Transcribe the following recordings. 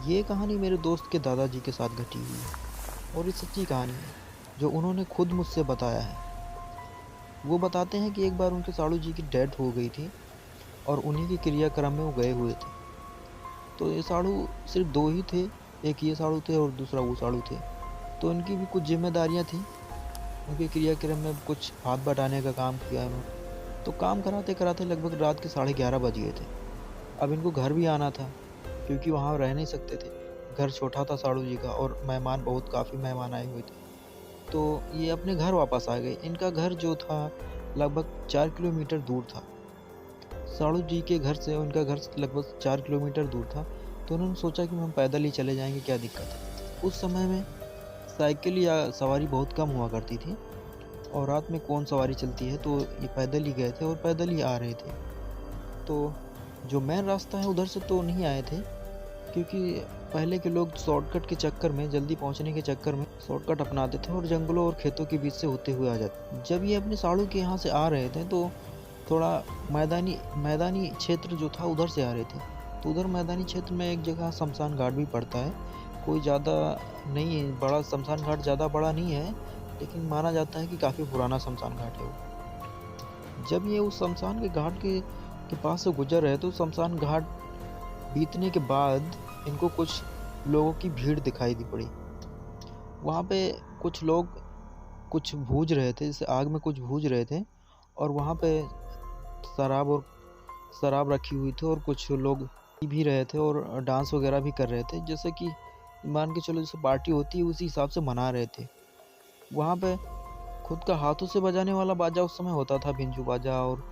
ये कहानी मेरे दोस्त के दादाजी के साथ घटी हुई है और ये सच्ची कहानी है जो उन्होंने खुद मुझसे बताया है। वो बताते हैं कि एक बार उनके साड़ू जी की डेथ हो गई थी और उन्हीं के क्रियाक्रम में वो गए हुए थे। तो ये साड़ू सिर्फ 2 ही थे, एक ये साड़ू थे और दूसरा वो साड़ू थे। तो इनकी भी कुछ ज़िम्मेदारियाँ थीं, उनके क्रियाक्रम में कुछ हाथ बटाने का काम किया इन्होंने। तो काम कराते-कराते लगभग रात के 11:30 बज गए थे। अब इनको घर भी आना था क्योंकि वहाँ रह नहीं सकते थे। घर छोटा था साड़ू जी का और मेहमान बहुत काफ़ी मेहमान आए हुए थे। तो ये अपने घर वापस आ गए। इनका घर जो था लगभग 4 किलोमीटर दूर था। साड़ू जी के घर से उनका घर लगभग 4 किलोमीटर दूर था। तो उन्होंने सोचा कि हम पैदल ही चले जाएँगे, क्या दिक्कत है। उस समय में साइकिल या सवारी बहुत कम हुआ करती थी और रात में कौन सवारी चलती है, तो ये पैदल ही गए थे और पैदल ही आ रहे थे। तो जो मेन रास्ता है उधर से तो नहीं आए थे क्योंकि पहले के लोग शॉर्टकट के चक्कर में, जल्दी पहुँचने के चक्कर में शॉर्टकट अपनाते थे और जंगलों और खेतों के बीच से होते हुए आ जाते। जब ये अपने साड़ू के यहाँ से आ रहे थे तो थोड़ा मैदानी मैदानी क्षेत्र जो था उधर से आ रहे थे। तो उधर मैदानी क्षेत्र में एक जगह शमशान घाट भी पड़ता है। कोई ज़्यादा नहीं है बड़ा, शमशान घाट ज़्यादा बड़ा नहीं है, लेकिन माना जाता है कि काफ़ी पुराना शमशान घाट है वो। जब ये उस शमशान के घाट के पास से गुज़र रहे तो शमशान घाट बीतने के बाद इनको कुछ लोगों की भीड़ दिखाई दी पड़ी। वहाँ पे कुछ लोग कुछ भून रहे थे, जैसे आग में कुछ भून रहे थे और वहाँ पे शराब और शराब रखी हुई थी और कुछ लोग पी भी रहे थे और डांस वगैरह भी कर रहे थे। जैसे कि मान के चलो जैसे पार्टी होती है उसी हिसाब से मना रहे थे। वहाँ पे खुद का हाथों से बजाने वाला बाजा उस समय होता था, बिंजू बाजा और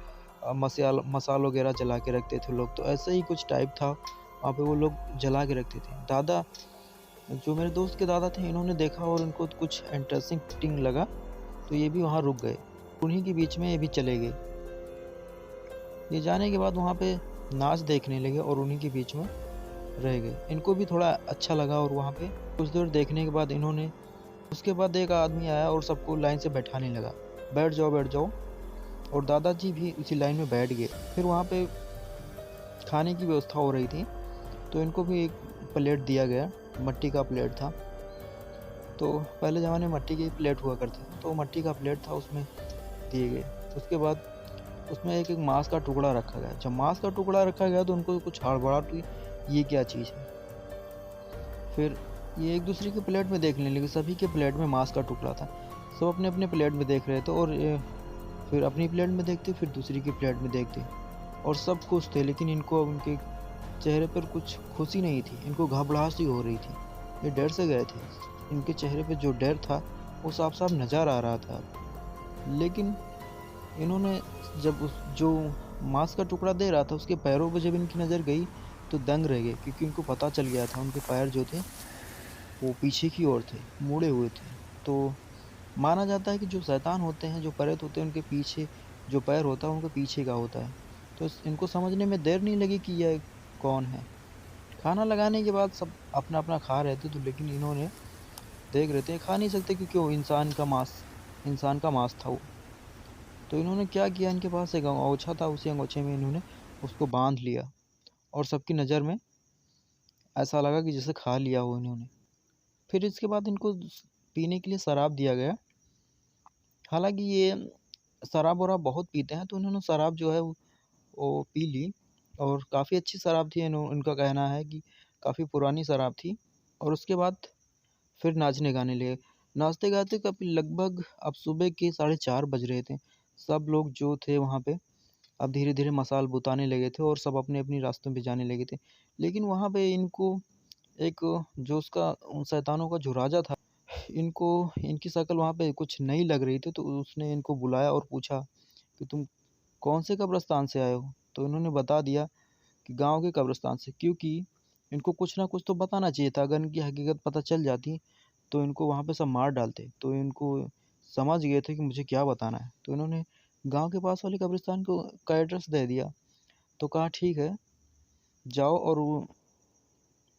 मसाल वगैरह जला के रखते थे लोग। तो ऐसे ही कुछ टाइप था, वहाँ पे वो लोग जला के रखते थे। दादा, जो मेरे दोस्त के दादा थे, इन्होंने देखा और इनको कुछ इंटरेस्टिंग लगा, तो ये भी वहाँ रुक गए। उन्हीं के बीच में ये भी चले गए। ये जाने के बाद वहाँ पे नाच देखने लगे और उन्हीं के बीच में रह गए। इनको भी थोड़ा अच्छा लगा और वहाँ पे कुछ देर देखने के बाद इन्होंने, उसके बाद एक आदमी आया और सबको लाइन से बैठाने लगा, बैठ जाओ। और दादाजी भी उसी लाइन में बैठ गए। फिर वहाँ पे खाने की व्यवस्था हो रही थी, तो इनको भी एक प्लेट दिया गया, मट्टी का प्लेट था। तो पहले ज़माने में मट्टी के प्लेट हुआ करते थे, तो मट्टी का प्लेट था, उसमें दिए गए। उसके बाद उसमें एक-एक मांस का टुकड़ा रखा गया। जब मांस का टुकड़ा रखा गया तो उनको कुछ हड़बड़ाहट हुई, ये क्या चीज़ है? फिर ये एक-दूसरे की प्लेट में देखने लगे, सभी के प्लेट में मांस का टुकड़ा था। सब अपने-अपने प्लेट में देख रहे थे और फिर अपनी प्लेट में देखते, फिर दूसरी की प्लेट में देखते और सब खुश थे, लेकिन इनको उनके चेहरे पर कुछ खुशी नहीं थी, इनको घबराहट सी हो रही थी। ये डर से गए थे। इनके चेहरे पे जो डर था, वो साफ-साफ नज़र आ रहा था। लेकिन इन्होंने जब उस जो मांस का टुकड़ा दे रहा था, उसके पैरों पे जब इनकी नज़र गई, तो दंग रह गए क्योंकि इनको पता चल गया था उनके पैर जो थे, वो पीछे की ओर थे, मुड़े हुए थे। तो माना जाता है कि जो शैतान होते हैं, जो प्रेत होते हैं, उनके पीछे जो पैर होता है, उनके पीछे का होता है। तो इनको समझने में देर नहीं लगी कि यह कौन है। खाना लगाने के बाद सब अपना-अपना खा रहे थे, तो लेकिन इन्होंने देख रहे थे, खा नहीं सकते क्योंकि वो इंसान का मांस था वो। तो इन्होंने क्या किया, इनके पास एक अंगोछा था, उसी अंगोछे में इन्होंने उसको बाँध लिया और सबकी नज़र में ऐसा लगा कि जैसे खा लिया हो इन्होंने। फिर इसके बाद इनको पीने के लिए शराब दिया गया। हालाँकि ये शराब-वराब बहुत पीते हैं, तो इन्होंने शराब जो है वो पी ली और काफ़ी अच्छी शराब थी। इनका कहना है कि काफ़ी पुरानी शराब थी और उसके बाद फिर नाचने-गाने लगे। नाचते-गाते कभी लगभग अब सुबह के 4:30 बज रहे थे। सब लोग जो थे वहाँ पे अब धीरे-धीरे मसाल बुताने लगे थे और सब अपने-अपने रास्तों पे जाने लगे थे। लेकिन वहाँ पे इनको एक, जो उसका उन शैतानों का जो राजा था, इनको इनकी शक्ल वहाँ पे कुछ नई लग रही थी, तो उसने इनको बुलाया और पूछा कि तुम कौन से कब्रिस्तान से आए हो? तो इन्होंने बता दिया कि गाँव के कब्रिस्तान से, क्योंकि इनको कुछ ना कुछ तो बताना चाहिए था। अगर इनकी हकीकत पता चल जाती, तो इनको वहाँ पे सब मार डालते। तो इनको समझ गए थे कि मुझे क्या बताना है। तो इन्होंने गाँव के पास वाले कब्रिस्तान का एड्रेस दे दिया। तो कहा ठीक है, जाओ। और वो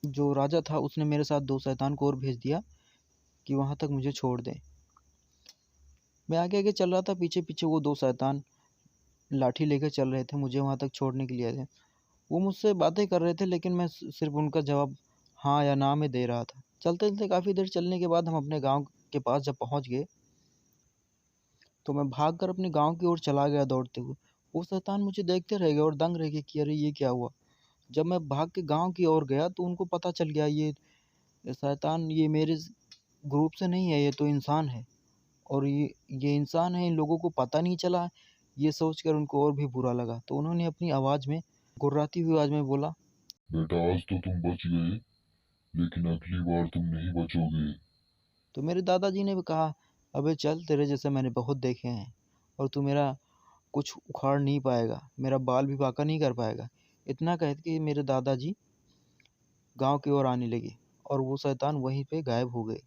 जो राजा था उसने मेरे साथ 2 शैतान को और भेज दिया कि वहाँ तक मुझे छोड़ दें। मैं आगे-आगे चल रहा था, पीछे-पीछे वो 2 शैतान लाठी लेकर चल रहे थे, मुझे वहाँ तक छोड़ने के लिए आए थे। वो मुझसे बातें कर रहे थे, लेकिन मैं सिर्फ़ उनका जवाब हाँ या ना में दे रहा था। चलते-चलते काफ़ी देर चलने के बाद हम अपने गाँव के पास जब पहुँच गए, तो मैं भागकर अपने गाँव की ओर चला गया दौड़ते हुए। वो शैतान मुझे देखते रह गए और दंग रह गए कि अरे! ये क्या हुआ? जब मैं भाग के गाँव की ओर गया तो उनको पता चल गया ये शैतान ये मेरे ग्रुप से नहीं है, ये तो इंसान है और ये इंसान है, इन लोगों को पता नहीं चला। ये सोचकर उनको और भी बुरा लगा। तो उन्होंने अपनी आवाज़ में, गुर्राती हुई आवाज़ में बोला, बेटा आज तो तुम बच गए, लेकिन अगली बार तुम नहीं बचोगे। तो मेरे दादाजी ने भी कहा, "अबे चल, तेरे जैसे मैंने बहुत देखे हैं और तू मेरा कुछ उखाड़ नहीं पाएगा, मेरा बाल भी बांका नहीं कर पाएगा।" इतना कह के मेरे दादाजी गाँव की ओर आने लगे और वो शैतान वहीं पे गायब हो गए।